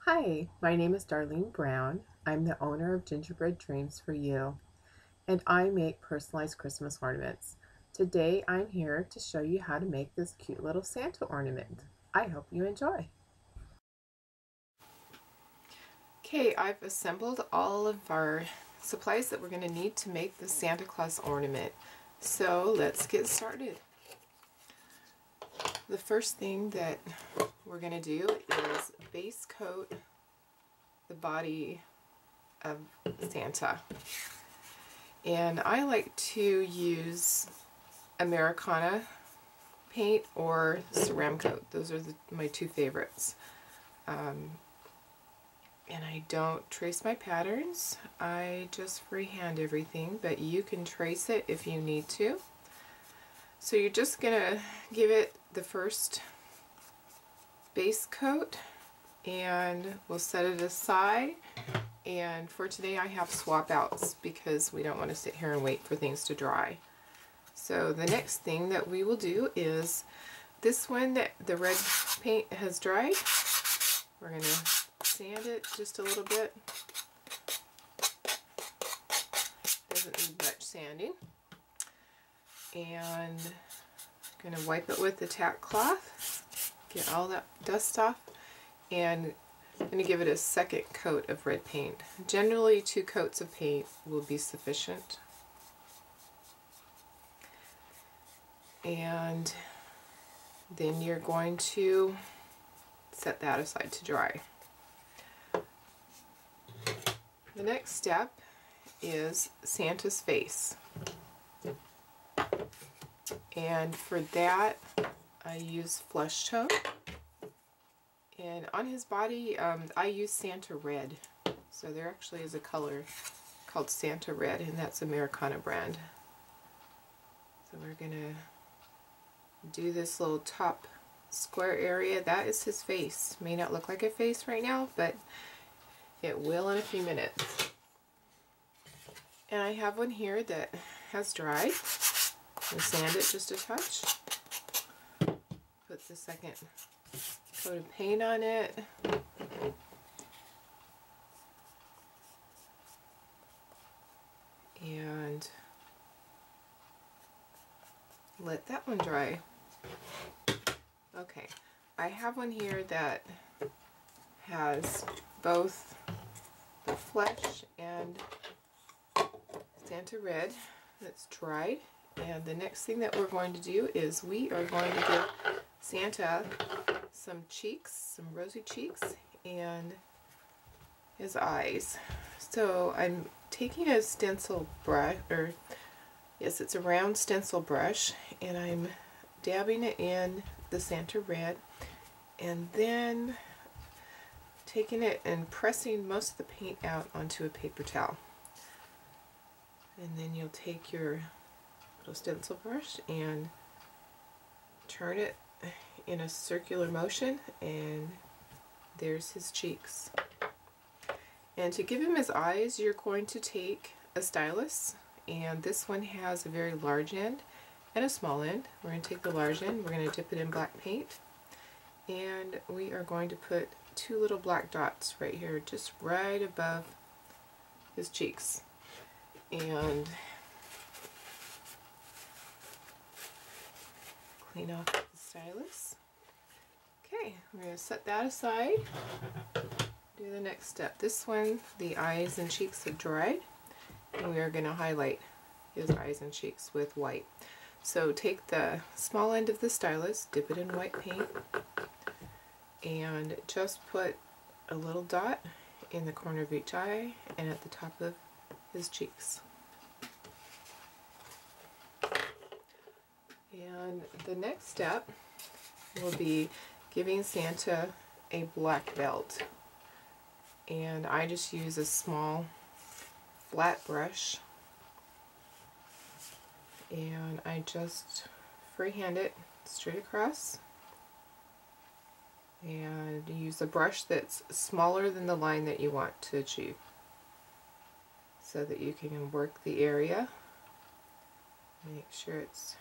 Hi, my name is Darlene Brown. I'm the owner of Gingerbread Dreams for You, and I make personalized Christmas ornaments. Today I'm here to show you how to make this cute little Santa ornament. I hope you enjoy. Okay, I've assembled all of our supplies that we're going to need to make the Santa Claus ornament. So let's get started. The first thing that we're going to do is base coat the body of Santa. And I like to use Americana paint or Ceramcoat. Those are my two favorites. And I don't trace my patterns. I just freehand everything, but you can trace it if you need to. So you're just gonna give it the first base coat and we'll set it aside. And for today I have swap outs because we don't want to sit here and wait for things to dry. So the next thing that we will do is this one that the red paint has dried. We're going to sand it just a little bit. Doesn't need much sanding. And I'm going to wipe it with the tack cloth, get all that dust off, and I'm going to give it a second coat of red paint. Generally 2 coats of paint will be sufficient. And then you're going to set that aside to dry. The next step is Santa's face. And for that I use flesh tone. And on his body I use Santa Red. So there actually is a color called Santa Red, and that's Americana brand. So we're going to do this little top square area. That is his face. May not look like a face right now, but it will in a few minutes. And I have one here that has dried. I'll sand it just a touch. Put the second coat of paint on it. And let that one dry. Okay, I have one here that has both the flesh and Santa Red that's dried. And the next thing that we're going to do is we are going to give Santa some cheeks, some rosy cheeks, and his eyes. So I'm taking a stencil brush, or yes, it's a round stencil brush, and I'm dabbing it in the Santa Red, and then taking it and pressing most of the paint out onto a paper towel. And then you'll take your little stencil brush and turn it in a circular motion, and there's his cheeks. And to give him his eyes, you're going to take a stylus, and this one has a very large end and a small end. We're going to take the large end, we're going to dip it in black paint, and we are going to put 2 little black dots right here, just right above his cheeks. And clean off the stylus. Okay, we're going to set that aside. Do the next step. This one, the eyes and cheeks have dried, and we are going to highlight his eyes and cheeks with white. So take the small end of the stylus, dip it in white paint, and just put a little dot in the corner of each eye and at the top of his cheeks. And the next step will be giving Santa a black belt. And I just use a small flat brush, and I just freehand it straight across, and use a brush that's smaller than the line that you want to achieve, so that you can work the area. Make sure it's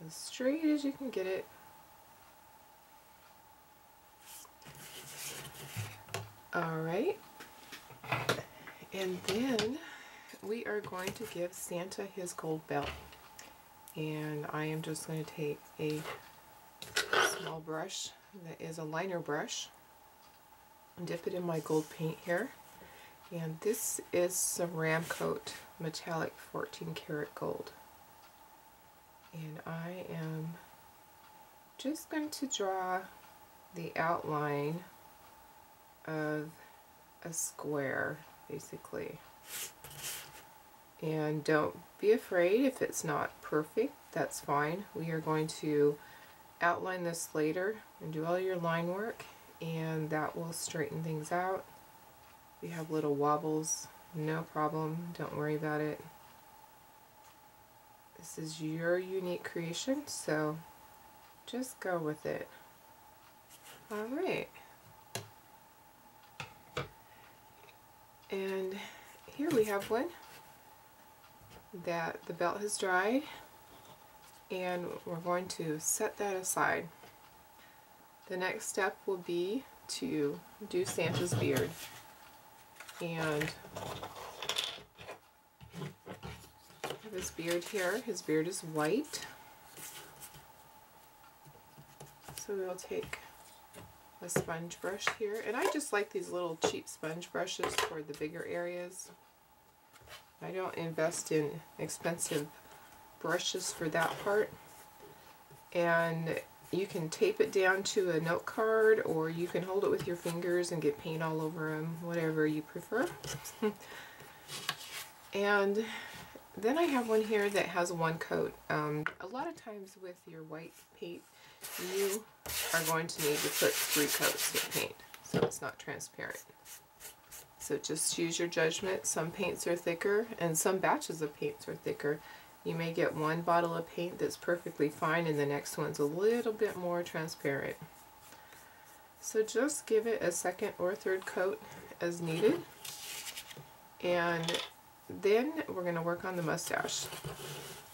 as straight as you can get it. All right. And then we are going to give Santa his gold belt. And I am just going to take a small brush that is a liner brush and dip it in my gold paint here. And this is Ceram Coat Metallic 14 karat gold. And I am just going to draw the outline of a square, basically. And don't be afraid if it's not perfect, that's fine. We are going to outline this later and do all your line work, and that will straighten things out. If you have little wobbles, no problem, don't worry about it. This is your unique creation, so just go with it. Alright. And here we have one that the belt has dried, and we're going to set that aside. The next step will be to do Santa's beard. And I have his beard here. His beard is white. So we'll take a sponge brush here. And I just like these little cheap sponge brushes for the bigger areas. I don't invest in expensive brushes for that part. And you can tape it down to a note card, or you can hold it with your fingers and get paint all over them, whatever you prefer. And then I have one here that has one coat. A lot of times with your white paint, you are going to need to put 3 coats of paint, so it's not transparent. So just use your judgment. Some paints are thicker, and some batches of paints are thicker. You may get one bottle of paint that's perfectly fine, and the next one's a little bit more transparent. So just give it a 2nd or 3rd coat as needed. And then we're going to work on the mustache.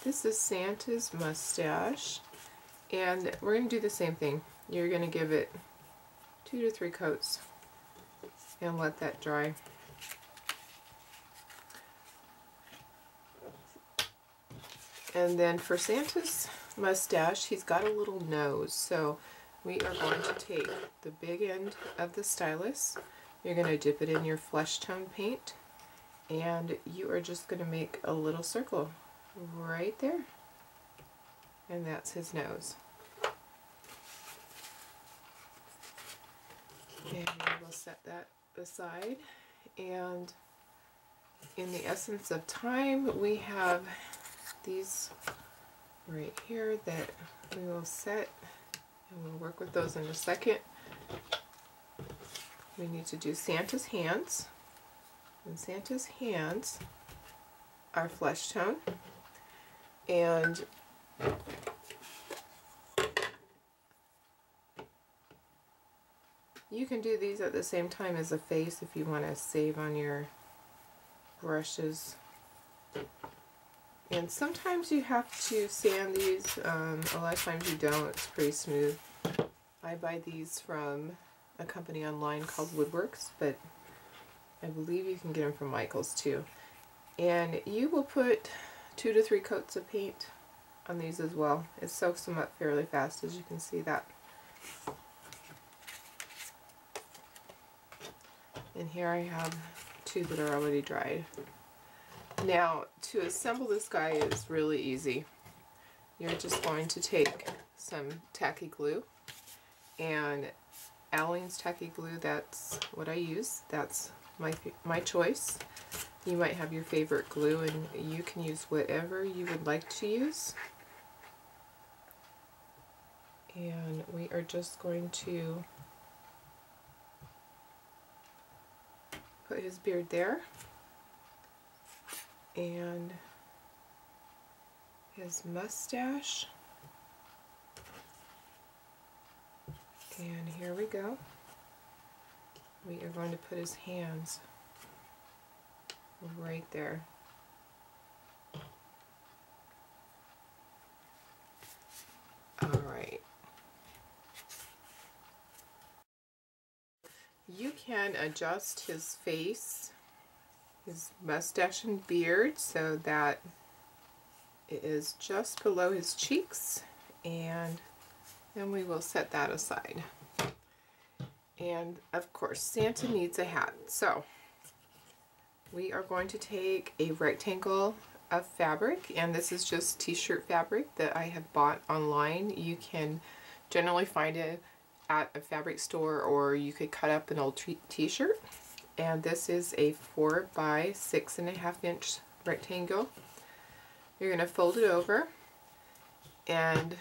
This is Santa's mustache, and we're going to do the same thing. You're going to give it 2 to 3 coats and let that dry. And then for Santa's mustache, he's got a little nose, so we are going to take the big end of the stylus. You're going to dip it in your flesh tone paint, and you are just going to make a little circle right there, and that's his nose. And we'll set that aside. And in the essence of time, we have these right here that we will set, and we'll work with those in a second. We need to do Santa's hands, and Santa's hands are flesh tone, and you can do these at the same time as the face if you want to save on your brushes. And sometimes you have to sand these, a lot of times you don't, it's pretty smooth. I buy these from a company online called Woodworks, but I believe you can get them from Michael's too. And you will put 2 to 3 coats of paint on these as well. It soaks them up fairly fast, as you can see that. And here I have 2 that are already dried. Now, to assemble this guy is really easy. You're just going to take some tacky glue, and Aleene's tacky glue, that's what I use. That's my choice. You might have your favorite glue, and you can use whatever you would like to use. And we are just going to put his beard there, and his mustache, and here we go. We are going to put his hands right there. Alright. You can adjust his face, his mustache and beard, so that it is just below his cheeks, and then we will set that aside. And of course, Santa needs a hat. So we are going to take a rectangle of fabric, and this is just t-shirt fabric that I have bought online. You can generally find it at a fabric store, or you could cut up an old t-shirt. And this is a 4 by 6.5 inch rectangle. You're going to fold it over, and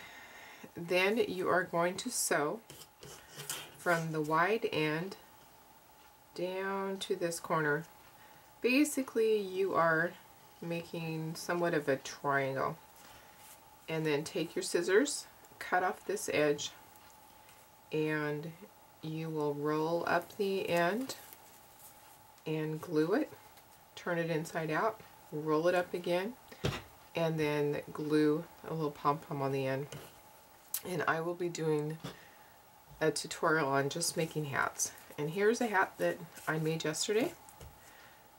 then you are going to sew from the wide end down to this corner. Basically, you are making somewhat of a triangle. And then take your scissors, cut off this edge, and you will roll up the end and glue it. Turn it inside out, roll it up again, and then glue a little pom-pom on the end. And I will be doing a tutorial on just making hats. And here's a hat that I made yesterday.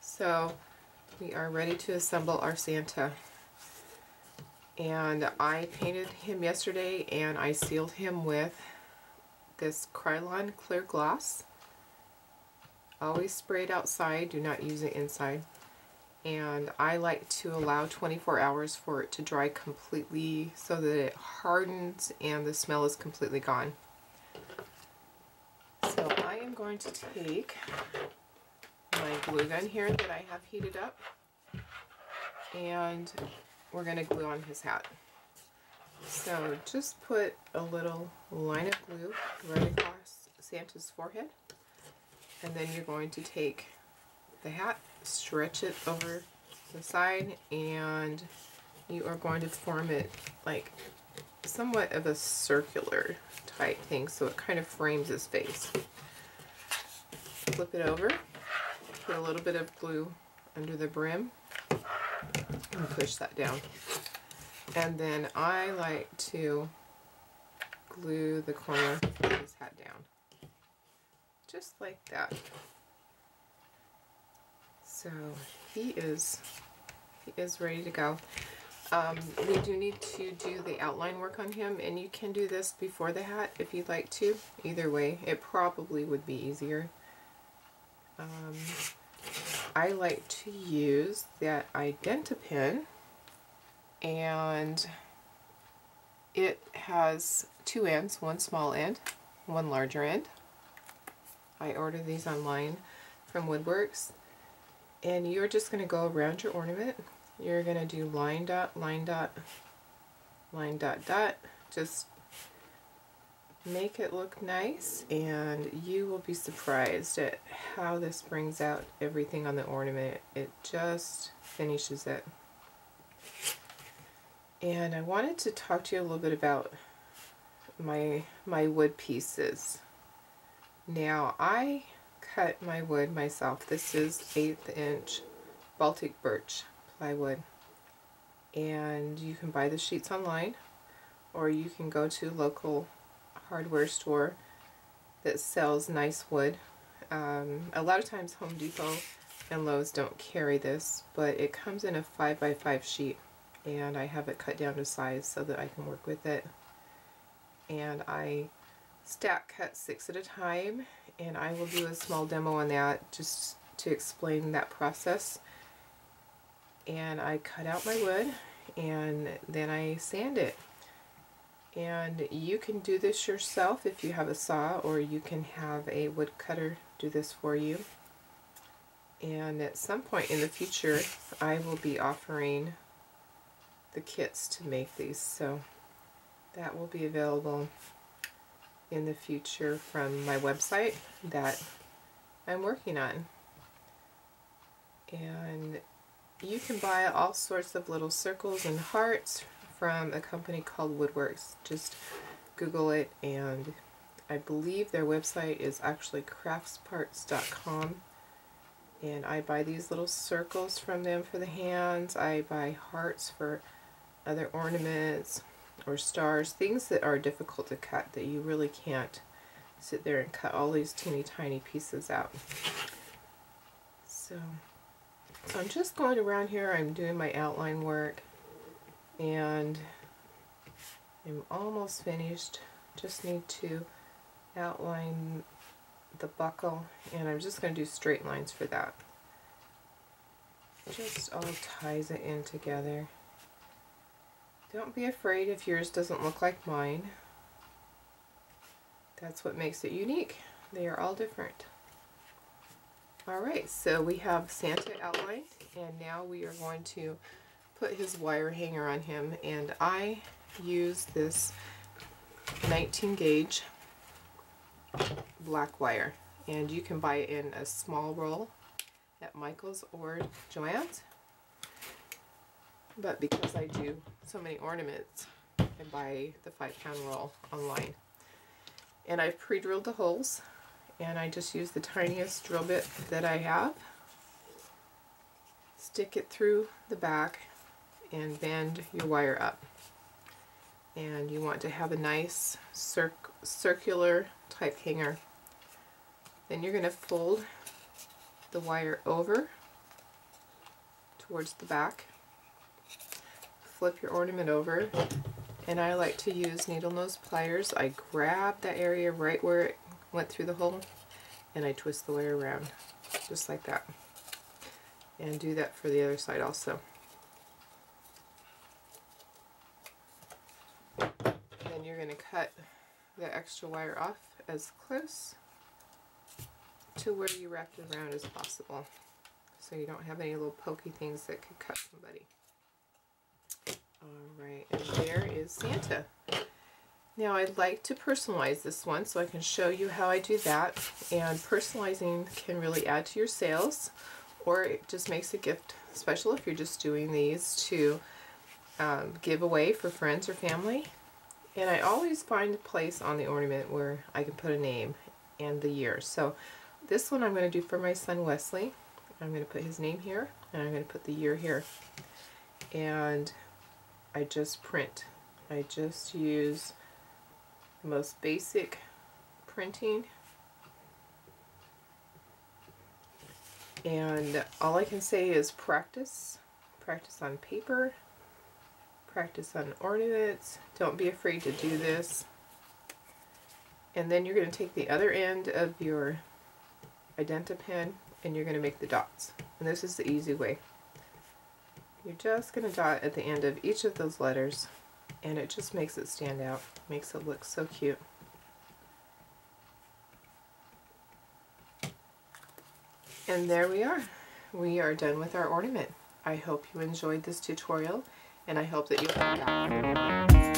So we are ready to assemble our Santa. And I painted him yesterday, and I sealed him with this Krylon clear gloss. Always spray it outside, do not use it inside. And I like to allow 24 hours for it to dry completely so that it hardens and the smell is completely gone. So I am going to take my glue gun here that I have heated up, and we're going to glue on his hat. So just put a little line of glue right across Santa's forehead, and then you're going to take the hat, stretch it over the side, and you are going to form it like somewhat of a circular type thing, so it kind of frames his face. Flip it over, put a little bit of glue under the brim, and push that down. And then I like to glue the corner of his hat down, just like that. So he is ready to go. We do need to do the outline work on him, and you can do this before the hat if you'd like to. Either way, it probably would be easier. I like to use that Identi-Pen, and it has two ends, one small end, one larger end. I ordered these online from Woodworks, and you're just going to go around your ornament. You're going to do line dot, line dot, line dot dot. Just make it look nice, and you will be surprised at how this brings out everything on the ornament. It just finishes it. And I wanted to talk to you a little bit about my wood pieces. Now, I cut my wood myself. This is 1/8 inch Baltic birch plywood, and you can buy the sheets online, or you can go to a local hardware store that sells nice wood. A lot of times Home Depot and Lowe's don't carry this, but it comes in a 5 by 5 sheet, and I have it cut down to size so that I can work with it. And I stack cut 6 at a time, and I will do a small demo on that just to explain that process. And I cut out my wood, and then I sand it. And you can do this yourself if you have a saw, or you can have a woodcutter do this for you. And at some point in the future, I will be offering the kits to make these, so that will be available in the future from my website that I'm working on. And you can buy all sorts of little circles and hearts from a company called Woodworks. Just Google it, and I believe their website is actually craftsparts.com. And I buy these little circles from them for the hands. I buy hearts for other ornaments or stars, things that are difficult to cut that you really can't sit there and cut all these teeny tiny pieces out. So I'm just going around here, I'm doing my outline work, and I'm almost finished. Just need to outline the buckle, and I'm just going to do straight lines for that. Just all ties it in together. Don't be afraid if yours doesn't look like mine. That's what makes it unique. They are all different. Alright, so we have Santa outlined, and now we are going to put his wire hanger on him, and I use this 19 gauge black wire, and you can buy it in a small roll at Michael's or Joann's, but because I do so many ornaments, I buy the 5-pound roll online. And I've pre-drilled the holes, and I just use the tiniest drill bit that I have, stick it through the back, and bend your wire up. And you want to have a nice circular type hanger. Then you're going to fold the wire over towards the back, flip your ornament over, and I like to use needle nose pliers. I grab that area right where it went through the hole, and I twist the wire around just like that, and do that for the other side also. Then you're going to cut the extra wire off as close to where you wrapped it around as possible, so you don't have any little pokey things that could cut somebody. Alright, and there is Santa. Now I'd like to personalize this one, so I can show you how I do that. And personalizing can really add to your sales, or it just makes a gift special if you're just doing these to give away for friends or family. And I always find a place on the ornament where I can put a name and the year. So this one I'm going to do for my son Wesley. I'm going to put his name here, and I'm going to put the year here. And I just print. I just use the most basic printing. And all I can say is practice. Practice on paper. Practice on ornaments. Don't be afraid to do this. And then you're going to take the other end of your Identi-Pen and you're going to make the dots. And this is the easy way. You're just going to dot at the end of each of those letters, and it just makes it stand out. Makes it look so cute. And there we are. We are done with our ornament. I hope you enjoyed this tutorial, and I hope that you'll come back.